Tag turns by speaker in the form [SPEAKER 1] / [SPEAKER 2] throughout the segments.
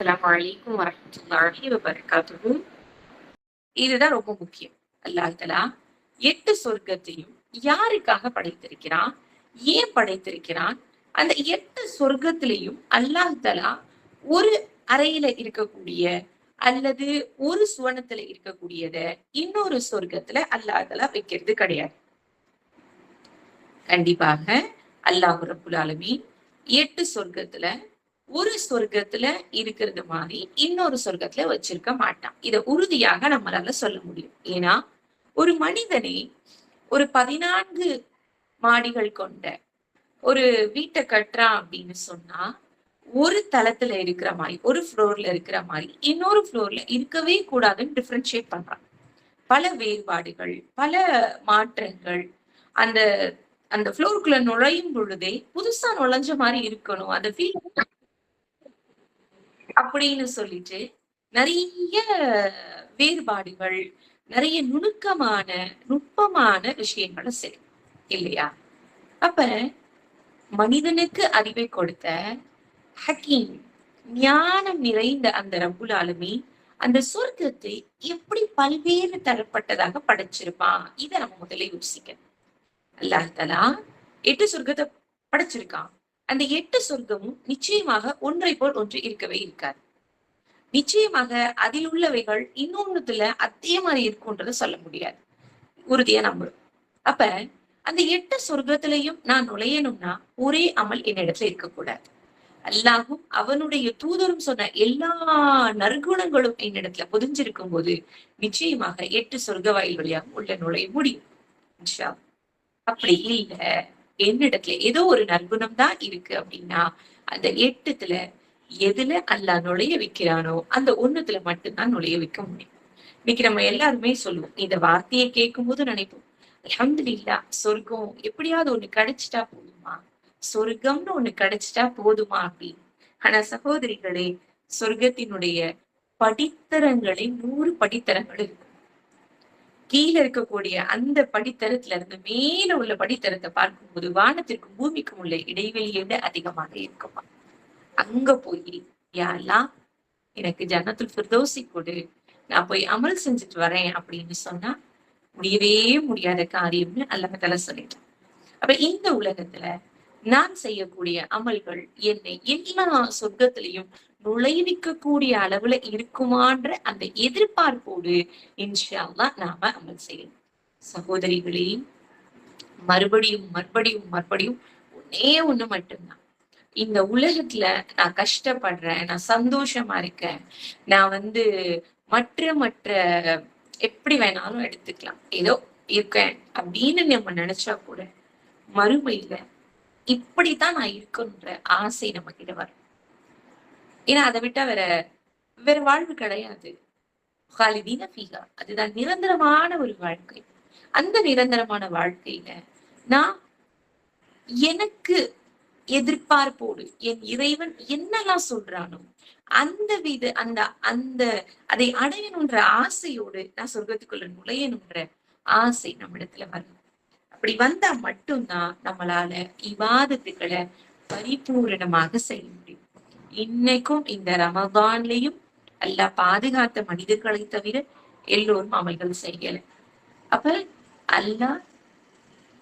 [SPEAKER 1] அஸ்ஸலாமு அலைக்கும் வரஹ்மத்துல்லாஹி வபரகாத்துஹு. இதுதான் ரொம்ப முக்கியம். அல்லாஹ் தஆலா 8 சொர்க்கத்தையும் யாருக்காக படைத்திருக்கிறான்? ஏன் படைத்திருக்கிறான்? அந்த 8 சொர்க்கத்திலையும் அல்லாஹ் தஆலா ஒரு அறையில இருக்கக்கூடிய அல்லது ஒரு சுவனத்துல இருக்கக்கூடியத இன்னொரு சொர்க்கத்துல அல்லாஹ் தஆலா வைக்கிறது கிடையாது. கண்டிப்பாக அல்லாஹ் ரப்புல் ஆலமீன் 8 சொர்க்கத்துல ஒரு சொர்க்கத்துல இருக்கிறது மாதிரி இன்னொரு சொர்க்கத்துல வச்சிருக்க மாட்டான். இத உறுதியாக நம்மளால சொல்ல முடியும். ஏன்னா, ஒரு மனிதனை ஒரு 14 மாடிகள் கொண்ட ஒரு வீட்ட கட்டுறான் அப்படின்னு சொன்னா, ஒரு தளத்துல இருக்கிற மாரி, ஒரு ஃப்ளோர்ல இருக்கிற மாரி, இன்னொரு ஃப்ளோர்ல இருக்கவே கூடாதுன்னு டிஃபரன்ஷியேட் பண்றான். பல வேறுபாடுகள், பல மாற்றங்கள். அந்த அந்த ஃப்ளோருக்குள்ள நுழையும் பொழுதே, புதுசா நுழைஞ்ச மாரி இருக்கணும். அந்த ஃபீல் அப்படின்னு சொல்லிட்டு நெறைய வேறுபாடுகள், நெறைய நுணுக்கமான, நுட்பமான விஷயங்கள செய்யும். இல்லையா? அப்ப மனிதனுக்கு அறிவை கொடுத்த ஹக்கீம், ஞானம் நிறைந்த அந்த ரப்புல் ஆலமீன், அந்த சொர்க்கத்தை எப்படி பல்வேறு தரப்பட்டதாக படைச்சிருப்பான்? இத நம்ம முதல்ல யோசிக்கணும். அல்லாஹ் தஆலா 8 சொர்க்கத்த படைச்சிருக்கான். அந்த 8 சொர்க்கமும் நிச்சயமாக ஒன்றை போல் ஒன்று இருக்கவே இருக்காது. நிச்சயமாக அதில் உள்ளவைகள் இன்னொன்னுத்துல அதே மாரி இருக்கும்ன்றத சொல்ல முடியாது. உறுதியா நம்புறோம். அப்ப அந்த 8 சொர்க்கத்திலையும் நான் நுழையணும்னா, ஒரே அமல் என்னிடத்துல இருக்கக்கூடாது. அல்லாஹும் அவனுடைய தூதரும் சொன்ன எல்லா நற்குணங்களும் என்னிடத்துல பொதிஞ்சிருக்கும் போது, நிச்சயமாக 8 சொர்க்க வாயில் வழியாக உள்ள நுழைய முடியும். இன்ஷா அல்லாஹ். அப்படி இல்ல, என்னிடத்துல ஏதோ ஒரு நற்குணம் தான் இருக்கு அப்படின்னா, அந்த 8த்துல எதுல அல்லாஹ் நுழைய வைக்கிறானோ, அந்த ஒண்ணுத்துல மட்டும் தான் நுழைய வைக்க முடியும். இன்னைக்கு நம்ம எல்லாருமே சொல்லுவோம். இந்த வார்த்தையை கேட்கும்போது நினைப்போம். அல்ஹம்துலில்லாஹ் சொர்க்கம் எப்படியாவது ஒண்ணு கிடைச்சிட்டா போதுமா? சொர்க்கம்னு ஒண்ணு கிடைச்சிட்டா போதுமா அப்படின்னு. ஆனா சகோதரிகளே, சொர்க்கத்தினுடைய படித்தரங்களே 100 படித்தரங்கள் இருக்கு. கீழ இருக்கக்கூடிய அந்த படித்தரத்துல இருந்து மேல உள்ள படித்தரத்த பார்க்கும்போது, வானத்திற்கும் பூமிக்கும் உள்ள இடைவெளியை விட அதிகமாக இருக்குமா. அங்க போயி, யா அல்லாஹ் எனக்கு ஜன்னத்துல் ஃபிர்தௌஸி குடு. நான் போய் அமல் செஞ்சுட்டு வரேன் அப்படின்னு சொன்னா, முடியவே முடியாத காரியம்னு அல்லாஹ் தஆலா சொல்லிட்டான். அப்ப இந்த உலகத்துல நான் செய்யக்கூடிய அமல்கள் என்னை எல்லா சொர்க்கத்திலையும் நுழைவிக்கக்கூடிய அளவுல இருக்குமான்ற அந்த எதிர்பார்ப்போடு இன்ஷா அல்லாஹ் நாம அமல் செய்யணும். சகோதரிகளே, மறுபடியும், மறுபடியும், மறுபடியும் ஒண்ணே ஒண்ணு மட்டும்தான். இந்த உலகத்துல நான் கஷ்டப்படுறேன், நான் சந்தோஷமா இருக்கேன், நான் மற்ற மற்ற எப்படி வேணாலும் எடுத்துக்கலாம். ஏதோ இருக்கேன் அப்படின்னு நம்ம நினைச்சா கூட, மறுமையில இப்படித்தான் நான் இருக்கணுன்ற ஆசை நம்ம கிட்ட வரும். ஏன்னா அதை விட்டா வேற வேற வாழ்வு கிடையாது. காலிதீன ஃபீஹா. அதுதான் நிரந்தரமான ஒரு வாழ்க்கை. அந்த நிரந்தரமான வாழ்க்கையில நான் எனக்கு எதிர்பார்ப்போடு என் இறைவன் என்னெல்லாம் சொல்றானோ, அந்த வித அந்த அந்த அதை அடையணுன்ற ஆசையோடு நான் சொர்க்கத்துக்குள்ள நுழையணுன்ற ஆசை நம்மிடத்துல வரணும். அப்படி வந்தா மட்டும்தான் நம்மளால இபாதத்துக்களை பரிபூரணமாக செய்ய முடியும். இன்னைக்கும் இந்த ரமதான்லயும் அல்லாஹ் பாதுகாத்த மனிதர்களை தவிர எல்லோரும் அமல்கள் செய்யல. அப்ப அல்லாஹ்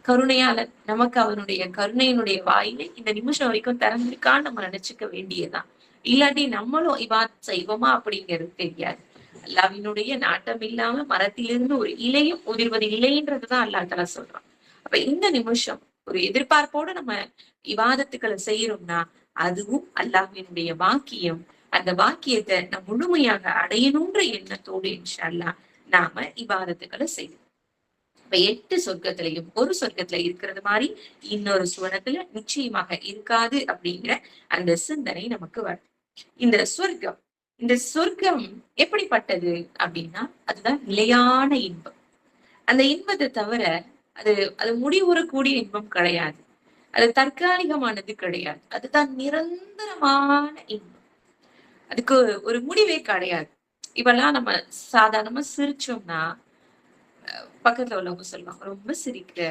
[SPEAKER 1] கருணையாளன். நமக்கு அவனுடைய கருணையினுடைய வாயிலை இந்த நிமிஷம் வரைக்கும் திறந்திருக்கான்னு நம்ம நினைச்சுக்க வேண்டியதுதான். இல்லாட்டி நம்மளும் இபாதத் செய்வோமா அப்படிங்கிறது தெரியாது. அல்லாஹ்வினுடைய நாட்டம் இல்லாம மரத்திலிருந்து ஒரு இலையும் உதிர்வது இல்லைன்றதுதான் அல்லாஹ் தஆலா சொல்றான். அப்ப இந்த நிமிஷம் ஒரு எதிர்பார்ப்போட நம்ம இபாதத்துக்களை செய்யறோம்னா, அதுவும் அல்லாஹ்வினுடைய வாக்கியம். அந்த வாக்கியத்தை நம்ம முழுமையாக அடையணுன்ற எண்ணத்தோடு இன்ஷா அல்லாஹ் நாம இபாதத்துக்களை செய்யணும். இப்ப 8 சொர்க்கத்திலையும் ஒரு சொர்க்கத்துல இருக்கிறது மாதிரி இன்னொரு சுவனத்துல நிச்சயமாக இருக்காது அப்படிங்கிற அந்த சிந்தனை நமக்கு வரும். இந்த சொர்க்கம் இந்த சொர்க்கம் எப்படிப்பட்டது அப்படின்னா, அதுதான் நிலையான இன்பம். அந்த இன்பத்தை தவிர அது அது முடிவுறக்கூடிய இன்பம் கிடையாது. அது தற்காலிகமானது கிடையாது. அதுதான் நிரந்தரமான இன்பம். அதுக்கு ஒரு முடிவே கிடையாது. இப்பெல்லாம் நம்ம சாதாரணமா சிரிச்சோம்னா, பக்கத்துல உள்ளவங்க சொல்லுவாங்க, ரொம்ப சிரிக்கிற,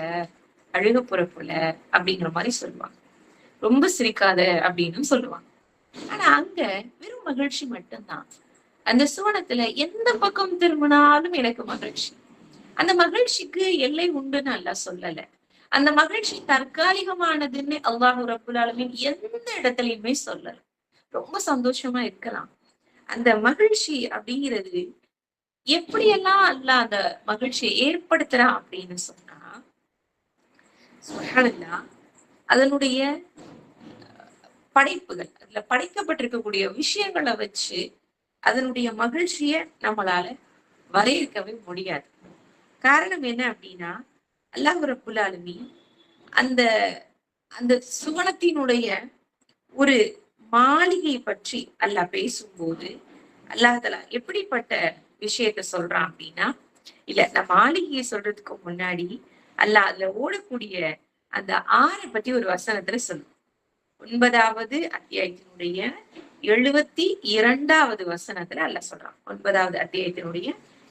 [SPEAKER 1] அழுக போற போல அப்படிங்கிற மாதிரி சொல்லுவாங்க. ரொம்ப சிரிக்காத அப்படின்னு சொல்லுவாங்க. ஆனா அங்க வெறும் மகிழ்ச்சி மட்டும்தான். அந்த சுவனத்துல எந்த பக்கம் திரும்பினாலும் எனக்கு மகிழ்ச்சி. அந்த மகிழ்ச்சிக்கு எல்லை உண்டுன்னு அல்லாஹ் சொல்லல. அந்த மகிழ்ச்சி தற்காலிகமானதுன்னு அல்லாஹ் ரப்புல் ஆலமீன் எந்த இடத்துலயுமே சொல்லல. ரொம்ப சந்தோஷமா இருக்கலாம். அந்த மகிழ்ச்சி அப்படிங்கிறது எப்படியெல்லாம் அல்லாஹ் அந்த மகிழ்ச்சியை ஏற்படுத்துறான் அப்படின்னு சொன்னா, சுப்ஹானல்லாஹ், அதனுடைய படைப்புகள், அதுல படைக்கப்பட்டிருக்கக்கூடிய விஷயங்களை வச்சு அதனுடைய மகிழ்ச்சிய நம்மளால வரையறுக்கவே முடியாது. காரணம் என்ன அப்படின்னா, அல்லாஹ் ரப்புல் ஆலமீன் அந்த அந்த சுவனத்தினுடைய ஒரு மாளிகை பற்றி அல்லாஹ் பேசும்போது, அல்லாஹ் தஆலா எப்படிப்பட்ட விஷயத்த சொல்றான் அப்படின்னா, இல்ல நான் மாளிகையை சொல்றதுக்கு முன்னாடி அல்லாஹ் அதுல ஓடக்கூடிய அந்த ஆற பத்தி ஒரு வசனத்துல சொல்லும். 9வது அத்தியாயத்தினுடைய 72வது வசனத்துல அல்லாஹ் சொல்றான். 9வது அத்தியாயத்தினுடைய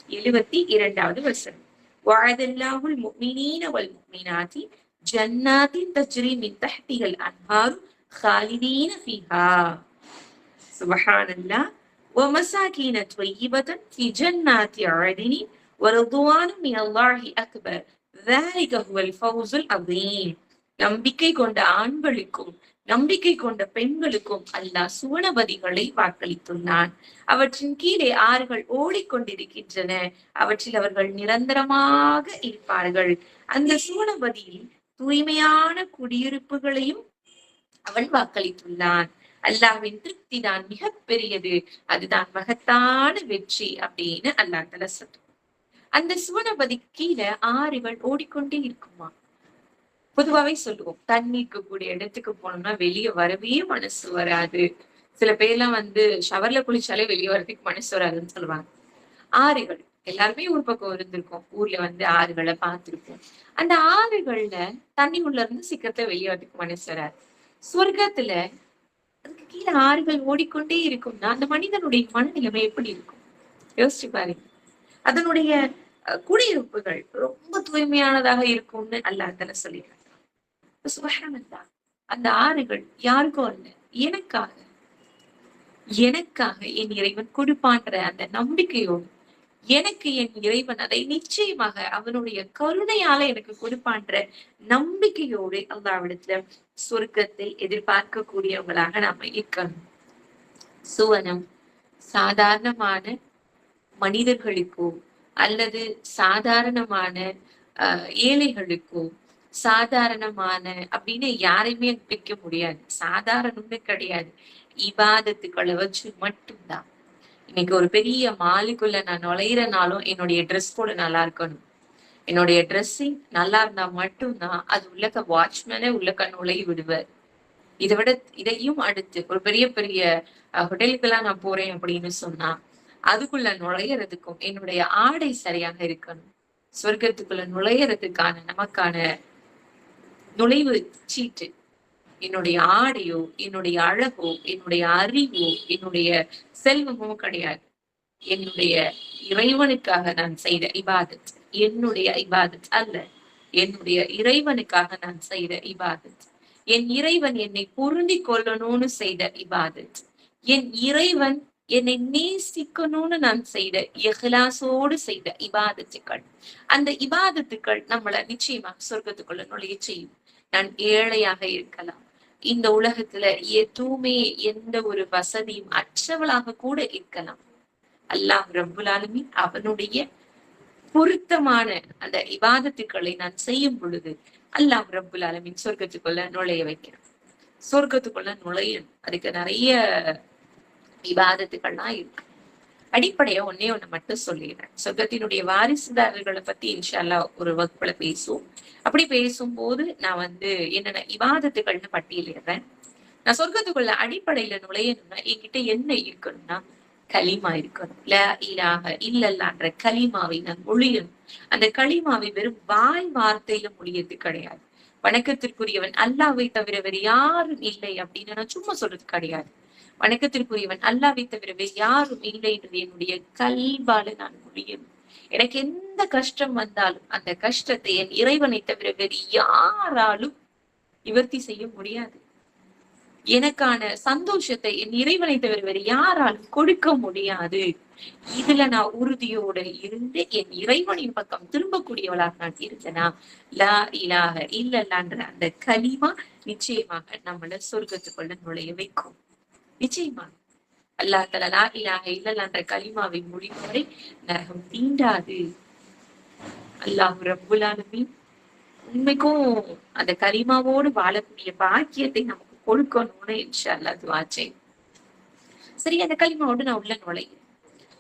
[SPEAKER 1] 72வது வசனம். வஅதல்லாஹுல் முஃமினீன வல் முஃமினாத்தி ஜன்னாத்தின் தஜ்ரி மின் தஹ்திஹல் அன்ஹார் خالدين فيها سبحان الله ومساكين طيبة في جنات عدن ورضوان من الله أكبر ذلك هو الفوز العظيم. நம்பிக்கை கொண்ட ஆண்களுக்கும் நம்பிக்கை கொண்ட பெண்களுக்கும் அல்லாஹ் சுவனபதிகளை வாக்களித்துள்ளான். அவற்றின் கீழே ஆறுகள் ஓடிக்கொண்டிருக்கின்றன. அவற்றில் அவர்கள் நிரந்தரமாக இருப்பார்கள். அந்த சுவனபதியில் தூய்மையான குடியிருப்புகளையும் அவன் வாக்களித்துள்ளான். அல்லாஹ்வின் திருப்தி தான் மிக பெரியது, அதுதான் மகத்தான வெற்றி அப்படின்னு அல்லாஹ் தஆலா சொல்றான். அந்த சுவனபதி கீழே ஆறுகள் ஓடிக்கொண்டே இருக்குமா. பொதுவாவே சொல்லுவோம், தண்ணி இருக்கக்கூடிய இடத்துக்கு போனோம்னா வெளியே வரவே மனசு வராது. சில பேர்லாம் ஷவர்ல குளிச்சாலே வெளியே வரதுக்கு மனசு வராதுன்னு சொல்லுவாங்க. ஆறுகள் எல்லாருமே ஒரு பக்கம் இருந்திருக்கோம். ஊர்ல ஆறுகளை பார்த்திருப்போம். அந்த ஆறுகள்ல தண்ணி உள்ள இருந்து சீக்கிரத்துல வெளியே வரதுக்கு மனசு வராது. சொர்க்கத்துல அதுக்கு கீழே ஆறுகள் ஓடிக்கொண்டே இருக்கும்னா அந்த மனிதனுடைய மனநிலைமை எப்படி இருக்கும் யோசிச்சு பாருங்க. அதனுடைய குடியிருப்புகள் ரொம்ப தூய்மையானதாக இருக்கும்னு அல்லாஹ் தஆலா சொல்லியிருக்காங்க. சுப்ஹானல்லாஹ், அந்த ஆறுகள் யாருக்கும் அல்ல, எனக்காக எனக்காக என் இறைவன் கொடுப்பான்ற அந்த நம்பிக்கையோடு, எனக்கு என் இறைவன் அதை நிச்சயமாக அவனுடைய கருணையால எனக்கு கொடுப்பான்ற நம்பிக்கையோடு அல்லாஹ்விடத்துல சொர்க்கத்தை எதிர்பார்க்கக்கூடியவங்களாக நாம இருக்கணும். சுவனம் சாதாரணமான மனிதர்களுக்கோ அல்லது சாதாரணமான ஏழைகளுக்கோ சாதாரணமான அப்படின்னு யாரையுமே பிரிக்க முடியாது. சாதாரணம்னு கிடையாது. இபாதத்துக்களை வச்சு மட்டும்தான். இன்னைக்கு ஒரு பெரிய மாலுக்குள்ள நான் நுழையிறனாலும் என்னுடைய ட்ரெஸ் கூட நல்லா இருக்கணும். என்னுடைய ட்ரெஸ்ஸிங் நல்லா இருந்தா மட்டும்தான் அது உள்ளக்க வாட்ச்மேனே உள்ளக்க நுழைய விடுவார். இதையும் அடுத்து ஒரு பெரிய பெரிய ஹோட்டலுக்கெல்லாம் நான் போறேன் அப்படின்னு சொன்னா அதுக்குள்ள நுழையறதுக்கும் என்னுடைய ஆடை சரியாக இருக்கணும். சொர்க்கத்துக்குள்ள நுழையறதுக்கான நமக்கான நுழைவு சீட்டு என்னுடைய ஆடையோ, என்னுடைய அழகோ, என்னுடைய அறிவோ, என்னுடைய செல்வமோ கிடையாது. என்னுடைய இறைவனுக்காக நான் செய்த இபாதத், என்னுடைய இபாதத் அல்ல, என்னுடைய இறைவனுக்காக நான் செய்த இபாதத், என் இறைவன் என்னை பொருந்தி கொள்ளணும்னு செய்த இபாதத், என் இறைவன் என்னை நேசிக்கணும்னு நான் செய்த இஹ்லாசோடு செய்த இபாதத்துக்கள். அந்த இபாதத்துக்கள் நம்மள நிச்சயமாக சொர்க்கத்துக்குள்ள நுழைய செய்யும். நான் ஏழையாக இருக்கலாம், இந்த உலகத்துல எதுவுமே எந்த ஒரு வசதியும் அற்றவளாக கூட இருக்கலாம். அல்லாஹ் ரப்புல் ஆலமீன் அவனுடைய பொருத்தமான அந்த இபாதத்துக்களை நான் செய்யும் பொழுது அல்லாஹ் ரப்புல் ஆலமீன் சொர்க்கத்துக்குள்ள நுழைய வைக்கிறான். சொர்க்கத்துக்குள்ள நுழையணும். அதுக்கு நிறைய இபாதத்துக்கள்லாம் இருக்கு. அடிப்படையா ஒன்னே ஒண்ணு மட்டும் சொல்லிடுறேன். சொர்க்கத்தினுடைய வாரிசுதாரர்களை பத்தி இன்ஷா அல்லாஹ் ஒரு வகுப்புல பேசுவோம். அப்படி பேசும்போது நான் என்னென்ன இபாதத்துகள்னு பட்டியலிடுறேன். நான் சொர்க்கத்துக்குள்ள அடிப்படையில நுழையணும்னா என்கிட்ட என்ன இருக்கணும்னா களிமா இருக்கணும். ல இலாஹ இல்லல்லான்ற களிமாவை நான் மொழியணும். அந்த களிமாவை வெறும் வாய் வார்த்தையில மொழியது கிடையாது. வணக்கத்திற்குரியவன் அல்லாஹ்வை தவிர வேறு யாரும் இல்லை அப்படின்னு நான் சும்மா சொல்றது கிடையாது. வணக்கத்திற்குரியவன் அல்லாஹ்வை தவிர வேறு யாரும் இல்லை என்று என்னுடைய கல்வால நான் மொழியணும். எனக்கு எந்த கஷ்டம் வந்தாலும் அந்த கஷ்டத்தை என் இறைவனை தவிர வேறு யாராலும் நிவர்த்தி செய்ய முடியாது. எனக்கான சந்தோஷத்தை என் இறைவனை தவிர வேறு யாராலும் கொடுக்க முடியாது. இதுல நான் உறுதியோடு இருந்து என் இறைவனின் பக்கம் திரும்பக்கூடியவளாக நான் இருந்தேனா, லா இலாஹ இல்லல்லான்ற அந்த கலிமா நிச்சயமாக நம்மள சொர்க்கத்துக்குள்ள நுழைய வைக்கும். நிச்சயமாக அல்லாஹ் தஆலா லா இலாஹ இல்லல்லான்ற கலிமாவை முடியும் வரை நரகம் தீண்டாது. அல்லாஹ் ரப்புல் ஆலமீன் உண்மைக்கும் அந்த கலிமாவோடு வாழக்கூடிய பாக்கியத்தை நமக்கு கொடுக்கணும்னு இன்ஷா அல்லாஹ் துஆ செய்வோம். சரி, அந்த கலிமாவோடு நான் உள்ள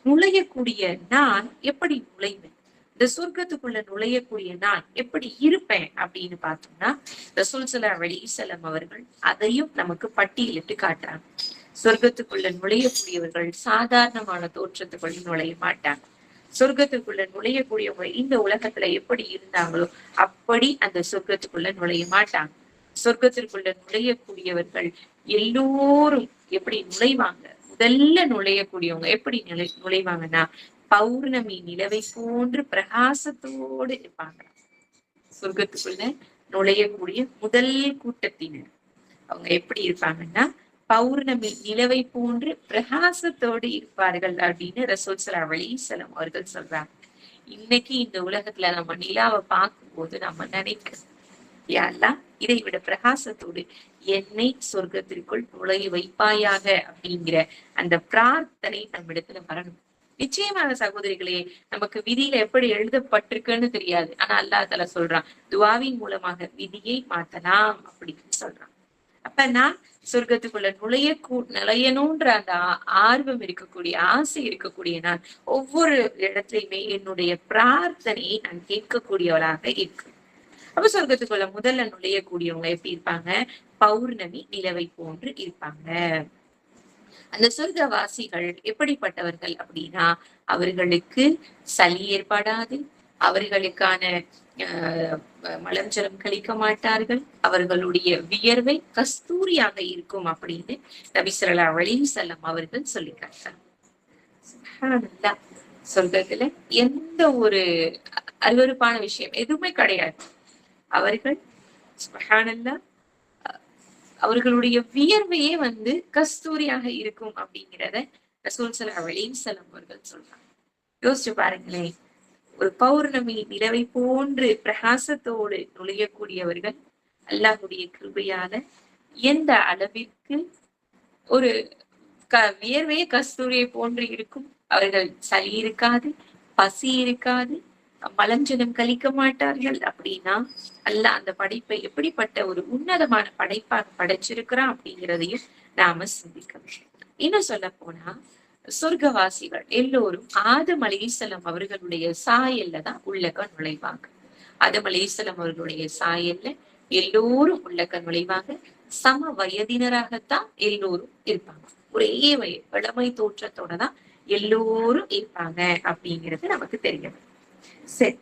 [SPEAKER 1] நுழையக்கூடிய நான் எப்படி நுழைவேன்? இந்த சொர்க்கத்துக்குள்ள நுழையக்கூடிய நான் எப்படி இருப்பேன் அப்படின்னு பார்த்தோம்னா, ரசூல் ஸல்லல்லாஹு அலைஹி வஸல்லம் அவர்கள் அதையும் நமக்கு பட்டியலிட்டு காட்டுறாங்க. சொர்க்கத்துக்குள்ள நுழையக்கூடியவர்கள் சாதாரணமான தோற்றத்துக்குள்ள நுழைய மாட்டாங்க. சொர்க்கத்துக்குள்ள நுழையக்கூடியவங்க இந்த உலகத்துல எப்படி இருந்தாங்களோ அப்படி அந்த சொர்க்கத்துக்குள்ள நுழைய மாட்டாங்க. சொர்க்கத்திற்குள்ள நுழையக்கூடியவர்கள் எல்லோரும் எப்படி நுழைவாங்க? முதல்ல நுழையக்கூடியவங்க எப்படி நுழைவாங்கன்னா, பௌர்ணமி நிலவை போன்று பிரகாசத்தோடு இருப்பாங்க. சொர்க்கத்துக்குள்ள நுழையக்கூடிய முதல் கூட்டத்தினர் அவங்க எப்படி இருப்பாங்கன்னா, பௌர்ணமி நிலவை போன்று பிரகாசத்தோடு இருப்பார்கள் அப்படின்னு ரசூல் ஸல்லல்லாஹு அலைஹி வஸல்லம் அவர்கள் சொல்றாங்க. இன்னைக்கு இந்த உலகத்துல நம்ம நிலாவை பார்க்கும்போது நம்ம நினைக்கிறோம், யா அல்லாஹ் இதை விட பிரகாசத்தோடு என்னை சொர்க்கத்திற்குள் நுழைய வைப்பாயாக அப்படிங்கிற அந்த பிரார்த்தனை நம்ம இடத்துல வரணும். நிச்சயமாக சகோதரிகளே, நமக்கு விதியில எப்படி எழுதப்பட்டிருக்குன்னு தெரியாது. ஆனா அல்லாஹ் தஆலா சொல்றான், துஆவின் மூலமாக விதியை மாத்தலாம் அப்படின்னு சொல்றான். அப்ப நான் சொர்க்கத்துக்குள்ள நுழையணும்ன்ற அந்த ஆர்வம் இருக்கக்கூடிய, ஆசை இருக்கக்கூடிய நான் ஒவ்வொரு இடத்துலயுமே என்னுடைய பிரார்த்தனையை நான் கேட்கக்கூடியவளாக இருக்கு. அப்ப சொர்க்கத்துக்குள்ள முதல்ல நுழையக்கூடியவங்க எப்படி இருப்பாங்க? பௌர்ணமி நிலவை போன்று இருப்பாங்க. அந்த சொர்க்கவாசிகள் எப்படிப்பட்டவர்கள் அப்படின்னா, அவர்களுக்கு சளி ஏற்படாது, அவர்களுக்கான மலம் ஜலம் கழிக்க மாட்டார்கள், அவர்களுடைய வியர்வை கஸ்தூரியாக இருக்கும் அப்படின்னு நபி ஸல்லல்லாஹு அலைஹி வஸல்லம் அவர்கள் சொல்லி காட்டாங்க. சுப்ஹானல்லாஹ், சொர்க்கத்துல எந்த ஒரு அருவருப்பான விஷயம் எதுவுமே கிடையாது. அவர்கள் சுப்ஹானல்லாஹ் அவர்களுடைய வியர்வையே கஸ்தூரியாக இருக்கும் அப்படிங்கிறத ரசூல் ஸல்லல்லாஹு அலைஹி வஸல்லம் அவர்கள் சொல்றாங்க. யோசிச்சு பாருங்களேன், ஒரு பௌர்ணமி நிலவை போன்று பிரகாசத்தோடு நுழையக்கூடியவர்கள் அல்லாஹ்வுடைய கிருபையால எந்த அளவிற்கு ஒரு வியர்வையே கஸ்தூரியை போன்று இருக்கும். அவர்கள் சளி இருக்காது, பசி இருக்காது, மலஞ்சலம் கழிக்க மாட்டார்கள். அப்படின்னா அல்லாஹ் அந்த படைப்பை எப்படிப்பட்ட ஒரு உன்னதமான படைப்பாக படைச்சிருக்கிறான் அப்படிங்கிறதையும் நாம சிந்திக்கணும். இன்னும் சொல்ல போனா, சொர்க்கவாசிகள் எல்லோரும் ஆதம் அலைஹிஸ்ஸலாம் அவர்களுடைய சாயல்ல தான் உள்ளக நுழைவாங்க. ஆதம் அலைஹிஸ்ஸலாம் அவர்களுடைய சாயல்ல எல்லோரும் உள்ளக நுழைவாங்க. சம வயதினராகத்தான் எல்லோரும் இருப்பாங்க. ஒரே இளமை தோற்றத்தோட தான் எல்லோரும் இருப்பாங்க அப்படிங்கிறது நமக்கு தெரியும். சரி,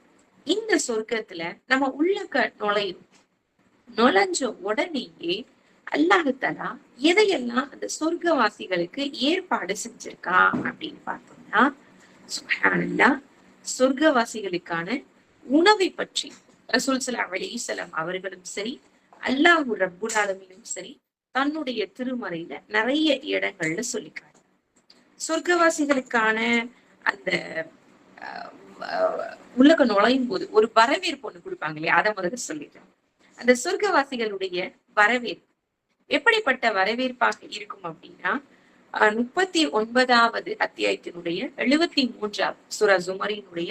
[SPEAKER 1] இந்த சொர்க்கத்துல நம்ம உள்ளக நுழைஞ்ச உடனேயே அல்லாஹ் தஆலா எதையெல்லாம் அந்த சொர்க்கவாசிகளுக்கு ஏற்பாடு செஞ்சிருக்கா அப்படின்னு பார்த்தோம்னா, சுப்ஹானல்லாஹ், சொர்க்கவாசிகளுக்கான உணவை பற்றி ரசூல் ஸல்லல்லாஹு அலைஹி வஸல்லம் அவர்களும் சரி, அல்லாஹ் ரப்புல் ஆலமீனும் சரி, தன்னுடைய திருமறையில நிறைய இடங்கள்ல சொல்லிக்காங்க. சொர்க்கவாசிகளுக்கான அந்த உள்ளக நுழையும் போது ஒரு வரவேற்பு ஒண்ணு கொடுப்பாங்க இல்லையா, அதை முதல்ல சொல்லிட்டேன். அந்த சொர்க்கவாசிகளுடைய வரவேற்பு எப்படிப்பட்ட வரவேற்பாக இருக்கும் அப்படின்னா, 39வது அத்தியாயத்தினுடைய 73வது சூரா ஜுமரினுடைய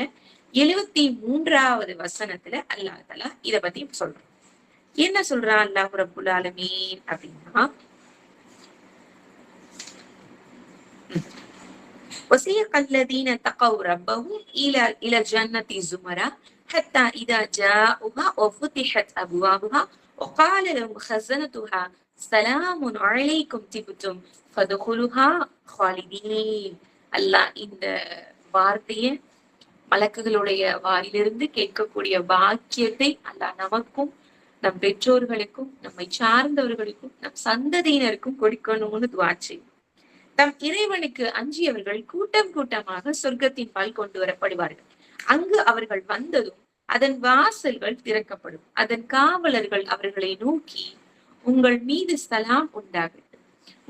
[SPEAKER 1] 73வது வசனத்துல அல்லாஹ் தஆலா இத பத்தி சொல்றான். என்ன சொல்றான் அல்லாஹ் ரப்புல் ஆலமீன் அப்படின்னா, وسيق الذين اتقوا ربهم إلى الجنة زمرا حتى إذا جاءوها وفتحت أبوابها وقال لهم خزنتها سلام عليكم طبتم فادخلوها خالدين. அல்லாஹ் இந்த வார்த்தையை மலக்குகளுடைய வாயிலிருந்து கேட்கக்கூடிய பாக்கியத்தை அல்லாஹ் நமக்கும், நம் பெற்றோர்களுக்கும், நம்மை சார்ந்தவர்களுக்கும், நம் சந்ததியினருக்கும் கொடுக்கணும்னு துஆ செய்யும். தம் இறைவனுக்கு அஞ்சியவர்கள் கூட்டம் கூட்டமாக சொர்க்கத்தின் பால் கொண்டு வரப்படுவார்கள். அங்கு அவர்கள் வந்ததும் அதன் வாசல்கள் திறக்கப்படும். அதன் காவலர்கள் அவர்களை நோக்கி, உங்கள் மீது சலாம் உண்டாக,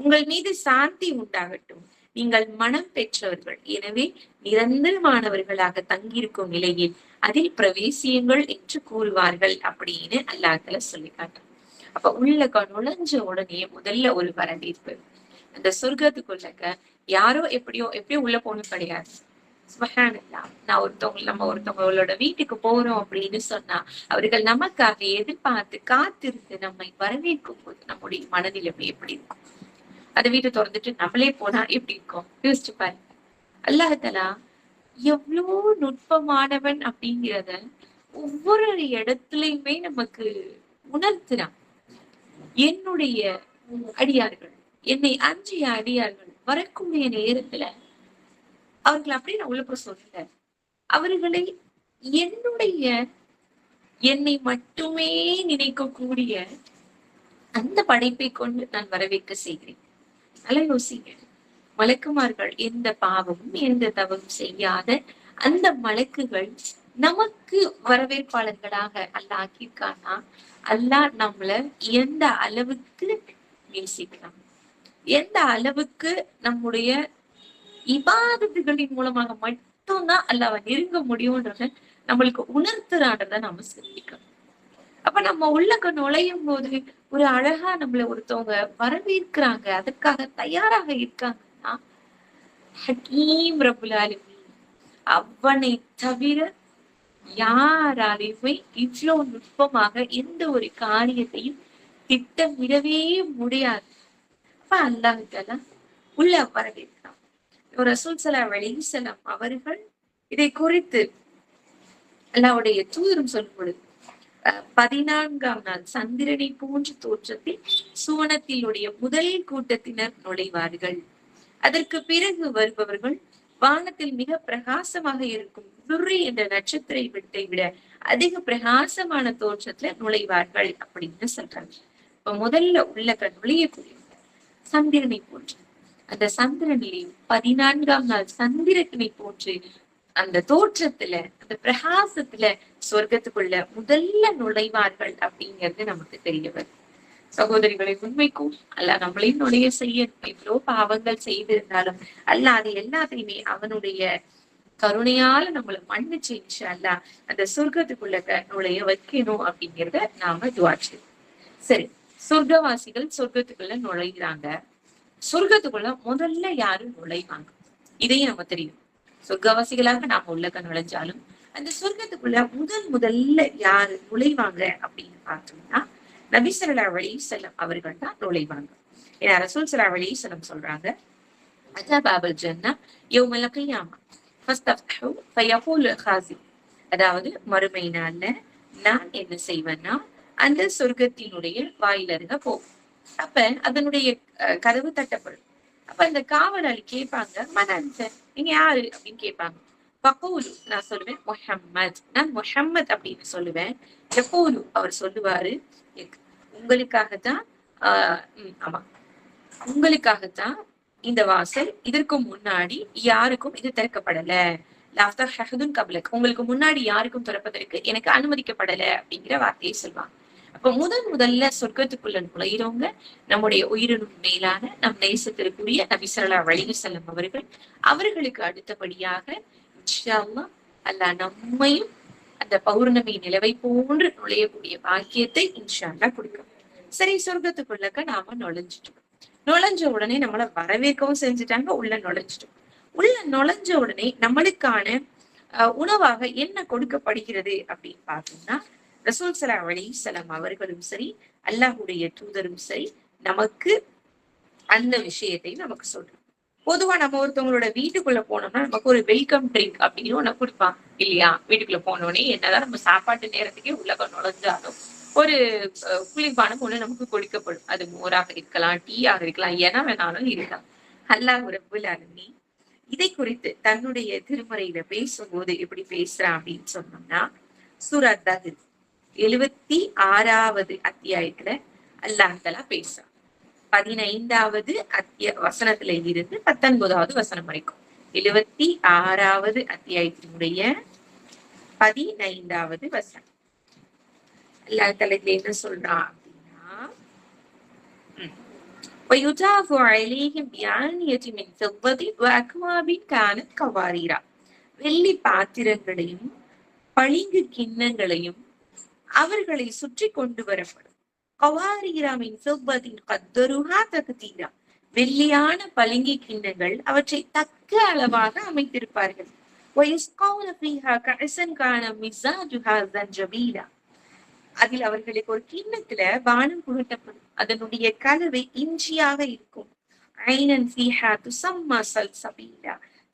[SPEAKER 1] உங்கள் மீது சாந்தி உண்டாகட்டும். நீங்கள் மனம் பெற்றவர்கள், எனவே நிரந்தரமானவர்களாக தங்கியிருக்கும் நிலையில் அதில் பிரவேசியுங்கள் என்று கூறுவார்கள் அப்படின்னு அல்லாஹ்ல சொல்லி காட்டுறான். அப்ப உள்ள நுழைஞ்ச உடனே முதல்ல ஒரு வரவேற்பு. அந்த சொர்க்கத்துக்குள்ளக்க யாரோ எப்படியோ உள்ள போகணும் கிடையாது. சுப்ஹானல்லாஹ். நம்ம ஒருத்தவங்களோட வீட்டுக்கு போறோம் அப்படின்னு சொன்னா அவர்கள் நமக்காக எதிர்பார்த்து காத்திருந்து நம்மை வரவேற்கும் போது நம்முடைய மனநிலைமை எப்படி இருக்கும்? அந்த வீட்டை திறந்துட்டு நம்மளே போனா எப்படி இருக்கும்? யோசிச்சு பாருங்க. அல்லாஹ் தஆலா எவ்வளவு நுட்பமானவன் அப்படிங்கிறத ஒவ்வொரு இடத்துலயுமே நமக்கு உணர்த்துறான். என்னுடைய அடியார்கள், என்னை அஞ்சிய அடியார்கள் வரக்கூடிய நேரத்துல அவர்கள் அப்படியே நான் உள்ள போய் சொல்லல. அவர்களை என்னுடைய என்னை மட்டுமே நினைக்கக்கூடிய அந்த படைப்பை கொண்டு நான் வரவேற்க செய்கிறேன். நல்லா யோசிங்க. மலக்குமார்கள் எந்த பாவமும் எந்த தவறும் செய்யாத அந்த மலக்குகள் நமக்கு வரவேற்பாளர்களாக அல்லாஹ் ஆக்கியிருக்கானா, அல்லாஹ் நம்மள எந்த அளவுக்கு நேசிக்கலாம், எந்த அளவுக்கு நம்முடைய இபாதத்துகளின் மூலமாக மட்டும்தான் அல்லாஹ்வை நெருங்க முடியும்ன்றத நம்மளுக்கு உணர்த்துறான்றத நாம சிந்திக்கணும். அப்ப நம்ம உள்ளக்க நுழையும் போது ஒரு அழகா நம்மள ஒருத்தவங்க வரவேற்கிறாங்க, அதற்காக தயாராக இருக்காங்கன்னா, ஹக்கீம் ரப்புல் ஆலமீன் அவனை தவிர யாராலையுமே இவ்வளவு நுட்பமாக எந்த ஒரு காரியத்தையும் திட்டமிடவே முடியாது. அப்ப அல்லாஹ் தஆலா உள்ள வரவேற்கிறான். ரசூல் ஸல்லல்லாஹு அலைஹி வஸல்லம் அவர்கள் இதை குறித்து அல்லாஹ்வுடைய தூதரும் சொல்லும் பொழுது 14ஆம் நாள் சந்திரனை போன்ற தோற்றத்தில் சுவனத்தினுடைய முதல் கூட்டத்தினர் நுழைவார்கள். அதற்கு பிறகு வருபவர்கள் வானத்தில் மிக பிரகாசமாக இருக்கும் துர்ரி என்ற நட்சத்திர விட்டை விட அதிக பிரகாசமான தோற்றத்துல நுழைவார்கள் அப்படின்னு சொல்றாங்க. இப்ப முதல்ல உள்ள நுழையக்கூடிய சந்திரனை போன்று அந்த சந்திரனிலையும் 14ஆம் நாள் சந்திரனை போன்று அந்த தோற்றத்துல அந்த பிரகாசத்துல சொர்க்கத்துக்குள்ள முதல்ல நுழைவார்கள் அப்படிங்கிறது நமக்கு தெரிய வருது. சகோதரிகளை உண்மைக்கும் அல்லாஹ் நம்மளையும் நுழைய செய்ய எவ்வளவு பாவங்கள் செய்திருந்தாலும் அல்லாஹ் அது எல்லாத்தையுமே அவனுடைய கருணையால நம்மள மன்னிச்சு இன்ஷா அல்லாஹ் அந்த சொர்க்கத்துக்குள்ள நுழைய வைக்கணும் அப்படிங்கிறத நாம துஆ செய்வோம். சரி, சொர்க்கவாசிகள் சொர்க்கத்துக்குள்ள நுழைகிறாங்க. சொர்க்கத்துக்குள்ள முதல்ல யாரு நுழைவாங்க? இதையும் நம்ம தெரியும். சொர்க்கவாசிகளாக நாம உள்ளக்க நுழைஞ்சாலும் அந்த சொர்க்கத்துக்குள்ள முதல்ல யாரு நுழைவாங்க அப்படின்னு பார்த்தோம்னா நபி ஸல்லல்லாஹு அலைஹி வஸல்லம் அவர்கள் தான் நுழைவாங்க. ஏன்னா ரசூல் ஸல்லல்லாஹு அலைஹி வஸல்லம் சொல்றாங்க, அத்தா பாபல் ஜன்னா யௌமல் கியாமா ஃபஸ்தஃப்ஹு ஃபயகூல் காஸி. அதாவது மறுமை நாள்ல நான் என்ன செய்வேன்னா அந்த சொர்க்கத்தினுடைய வாயிலருக போகும். அப்ப அதனுடைய கதவு தட்டப்படும். அப்ப அந்த காவலாளி கேட்பாங்க, மனந்த நீங்க யாரு அப்படின்னு கேட்பாங்க. பகூலு நான் சொல்லுவேன் முஹம்மத், நான் முஹம்மத் அப்படின்னு சொல்லுவேன். எப்போது அவர் சொல்லுவாரு, உங்களுக்காகத்தான் ஆமா உங்களுக்காகத்தான் இந்த வாசல், இதற்கு முன்னாடி யாருக்கும் இது திறக்கப்படல. உங்களுக்கு முன்னாடி யாருக்கும் திறப்பதற்கு எனக்கு அனுமதிக்கப்படல அப்படிங்கிற வார்த்தையை சொல்லுவாங்க. அப்ப முதல்ல சொர்க்கத்துக்குள்ள நுழையிறவங்க நம்முடைய உயிரினும் மேலான நம் நேசத்திற்குரிய நபி ஸல்லல்லாஹு அலைஹி வஸல்லம் அவர்கள். அவர்களுக்கு அடுத்தபடியாக இன்ஷா அல்லாஹ் அல்லாஹ் நம்மையும் அந்த பௌர்ணமி நிலவை போன்று நுழையக்கூடிய பாக்கியத்தை இன்ஷா அல்லாஹ் கொடுக்கும். சரி, சொர்க்கத்துக்குள்ளக்க நாம நுழைஞ்சிட்டோம். நுழைஞ்ச உடனே நம்மள வரவேற்கவும் செஞ்சுட்டாங்க. உள்ள நுழைஞ்சிட்டோம். உள்ள நுழைஞ்ச உடனே நம்மளுக்கான உணவாக என்ன கொடுக்கப்படுகிறது அப்படின்னு பார்த்தோம்னா, ரசூல் ஸல்லல்லாஹு அலைஹி வஸல்லம் அவர்களும் சரி, அல்லாஹ்வுடைய தூதரும் சரி நமக்கு அந்த விஷயத்தை நமக்கு சொல்றோம். பொதுவா நம்ம ஒருத்தவங்களோட வீட்டுக்குள்ள போனோம்னா நமக்கு ஒரு வெல்கம் ட்ரிங்க் அப்படின்னு ஒண்ணு கொடுப்பாங்க இல்லையா? வீட்டுக்குள்ள போனோடனே என்னதான் நம்ம சாப்பாட்டு நேரத்துக்கே உள்ள நுழைஞ்சாலும் ஒரு குளிர்பானம் ஒண்ணு நமக்கு கொடுக்கப்படும். அது மோராக இருக்கலாம், டீயாக இருக்கலாம், என வேணாலும் இருக்கலாம். அல்லாஹ் ரப்புல் ஆலமீன் இதை குறித்து தன்னுடைய திருமறையில பேசும்போது எப்படி பேசுறான் அப்படின்னு சொன்னோம்னா, சூரா தஹர் 76வது அத்தியாயத்துல அல்லாஹ் தஆலா பேசுறான். 15வது வசனத்துல இருந்து 19வது வசனம் வரைக்கும் 76வது அத்தியாயத்தினுடைய 15வது வசனம். அல்லாஹ் தஆலா என்ன சொல்றான் அப்படின்னா, ويطاف عليهم بآنية من فضة وأكواب كانت قواريرا. வெள்ளி பாத்திரங்களையும் பளிங்கு கிண்ணங்களையும் அவர்களை சுற்றி கொண்டு வரப்படும். கவாரீராமின் செவ்வதின் கத்தருஹா தகுதீரா. வெள்ளியான பளிங்கு கிண்ணங்கள் அவற்றை தக்க அளவாக அமைத்திருப்பார்கள். அதில் அவர்களுக்கு ஒரு கிண்ணத்துல பானம் புகட்டப்படும். அதனுடைய கலவை இஞ்சியாக இருக்கும்.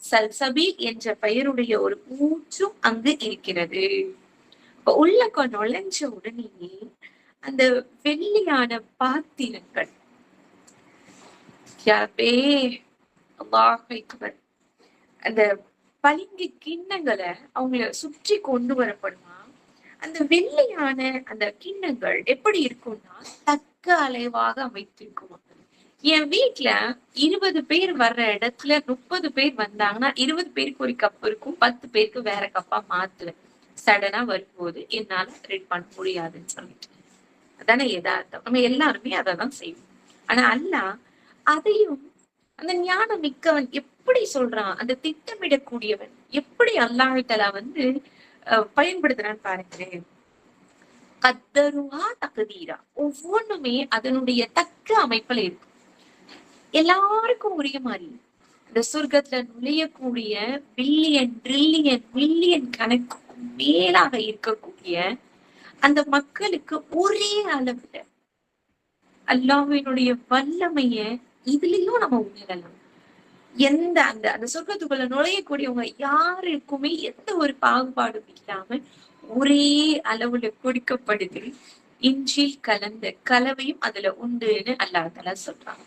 [SPEAKER 1] சல்சபீல் என்ற பெயருடைய ஒரு ஊற்றும் அங்கு இருக்கிறது. உள்ள நுழைஞ்ச உடனேயே அந்த வெள்ளியான பாத்திரங்கள் அந்த பளிங்கு கிண்ணங்களை அவங்கள சுற்றி கொண்டு வரப்படுமா. அந்த வெள்ளியான அந்த கிண்ணங்கள் எப்படி இருக்கும்னா தக்க அளவாக அமைத்திருக்குமா. என் வீட்டுல 20 பேர் வர்ற இடத்துல 30 பேர் வந்தாங்கன்னா 20 பேருக்கு ஒரு கப் இருக்கும், 10 பேருக்கு வேற கப்பா மாத்துவேன். சடனா வரும்போது என்னால ரெடி பண்ண முடியாதுன்னு சொல்லிட்டு. அதானே யதார்த்தம். நம்ம எல்லாருமே அதான் செய்வோம். ஆனா அல்லாஹ் அதையும் அந்த ஞானம் மிக்கவன் எப்படி சொல்றான், அந்த திட்டமிடக்கூடியவன் எப்படி அல்லாஹ்தஆலா பயன்படுத்துறான்னு பாருங்களேன். கத்தருவா தகுதீரா. ஒவ்வொன்றுமே அதனுடைய தக்க அமைப்புல இருக்கும். எல்லாருக்கும் ஒரே மாதிரி இந்த சொர்க்கத்துல நுழையக்கூடிய பில்லியன் ட்ரில்லியன் மில்லியன் கணக்கு மேலாக இருக்கக்கூடிய அந்த மக்களுக்கு ஒரே அளவுல அல்லாஹ்வினுடைய வல்லமைய இதுலயும் நம்ம உணரலாம். எந்த அந்த அந்த சொர்க்கத்துக்குள்ள நுழையக்கூடியவங்க யாருக்குமே எந்த ஒரு பாகுபாடும் இல்லாம ஒரே அளவுல கொடுக்கப்படுது. இஞ்சில் கலந்த கலவையும் அதுல உண்டுன்னு அல்லாஹ்தஆலா சொல்றாங்க.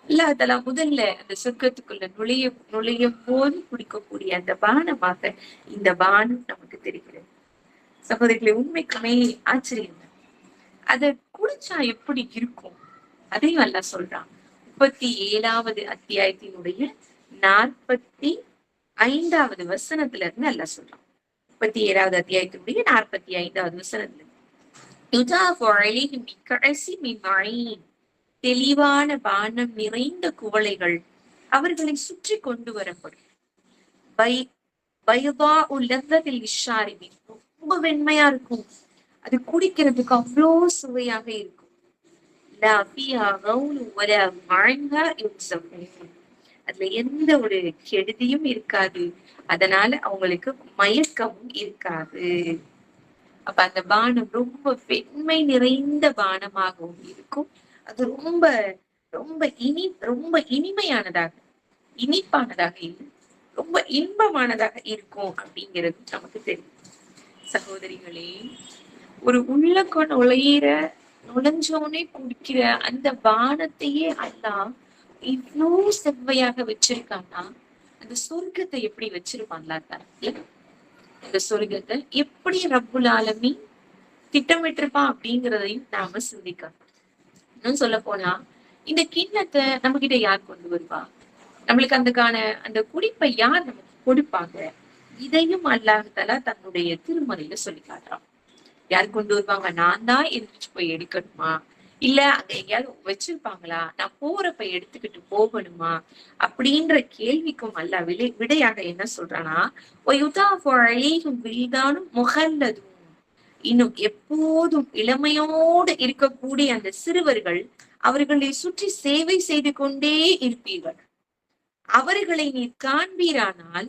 [SPEAKER 1] அல்லாஹ்தஆலா முதல்ல அந்த சொர்க்கத்துக்குள்ள நுழையும் போது குடிக்கக்கூடிய அந்த பானமாக இந்த பானம் நமக்கு தெரிகிறது. சகோதரிகளை உண்மைக்குமே ஆச்சரியம். அதை குடிச்சா எப்படி இருக்கும் அதையும் அல்லாஹ் சொல்றான். 37வது அத்தியாயத்தினுடைய 45வது வசனத்துல இருந்து அல்லாஹ் சொல்றான். 37வது அத்தியாயத்தினுடைய 45வது வசனத்துல தெளிவான பானம் நிறைந்த குவளைகள் அவர்களை சுற்றி கொண்டு வரப்படும். ரொம்ப வெண்மையா இருக்கும். அது குடிக்கிறதுக்கு அவ்வளோ சுவையாக இருக்கும். அதுல எந்த ஒரு கெடுதியும் இருக்காது. அதனால அவங்களுக்கு மயக்கமும் இருக்காது. அப்ப அந்த பானம் ரொம்ப வெண்மை நிறைந்த பானமாகவும் இருக்கும். அது ரொம்ப ரொம்ப ரொம்ப இனிமையானதாக, இனிப்பானதாக இல்லை, ரொம்ப இன்பமானதாக இருக்கும் அப்படிங்கிறது நமக்கு தெரியும். சகோதரிகளே, ஒரு உள்ளக்க நுழைஞ்சோனே குடிக்கிற அந்த பானத்தையே அல்லாஹ் இவ்வளோ செவ்வையாக வச்சிருக்கான்னா அந்த சொர்க்கத்தை எப்படி வச்சிருப்பான்ல. இந்த சொர்க்கத்தை எப்படி ரப்புல் ஆலமீன் திட்டமிட்டிருப்பான் அப்படிங்கிறதையும் நாம சிந்திக்கணும். இன்னும் சொல்ல போனா இந்த கிண்ணத்தை நம்ம கிட்ட யார் கொண்டு வருவா, நம்மளுக்கு அந்த குடிப்பை யார் நமக்கு கொடுப்பாங்க, இதையும் அல்லாஹ்தஆலா தன்னுடைய திருமறையில சொல்லி காட்டுறான். யார் கொண்டு வருவாங்க? நான் தான் எந்திரிச்சு போய் எடுக்கணுமா, இல்ல அங்க எங்கேயாவது வச்சிருப்பாங்களா, நான் போறப்ப எடுத்துக்கிட்டு போகணுமா அப்படின்ற கேள்விக்கும் அல்லாஹ் விடையாக என்ன சொல்றானா, முகல்லதும் இன்னும் எப்போதும் இளமையோடு இருக்கக்கூடிய அந்த சிறுவர்கள் அவர்களை சுற்றி சேவை செய்து கொண்டே இருப்பீர்கள். அவர்களை நீர் காண்பீரானால்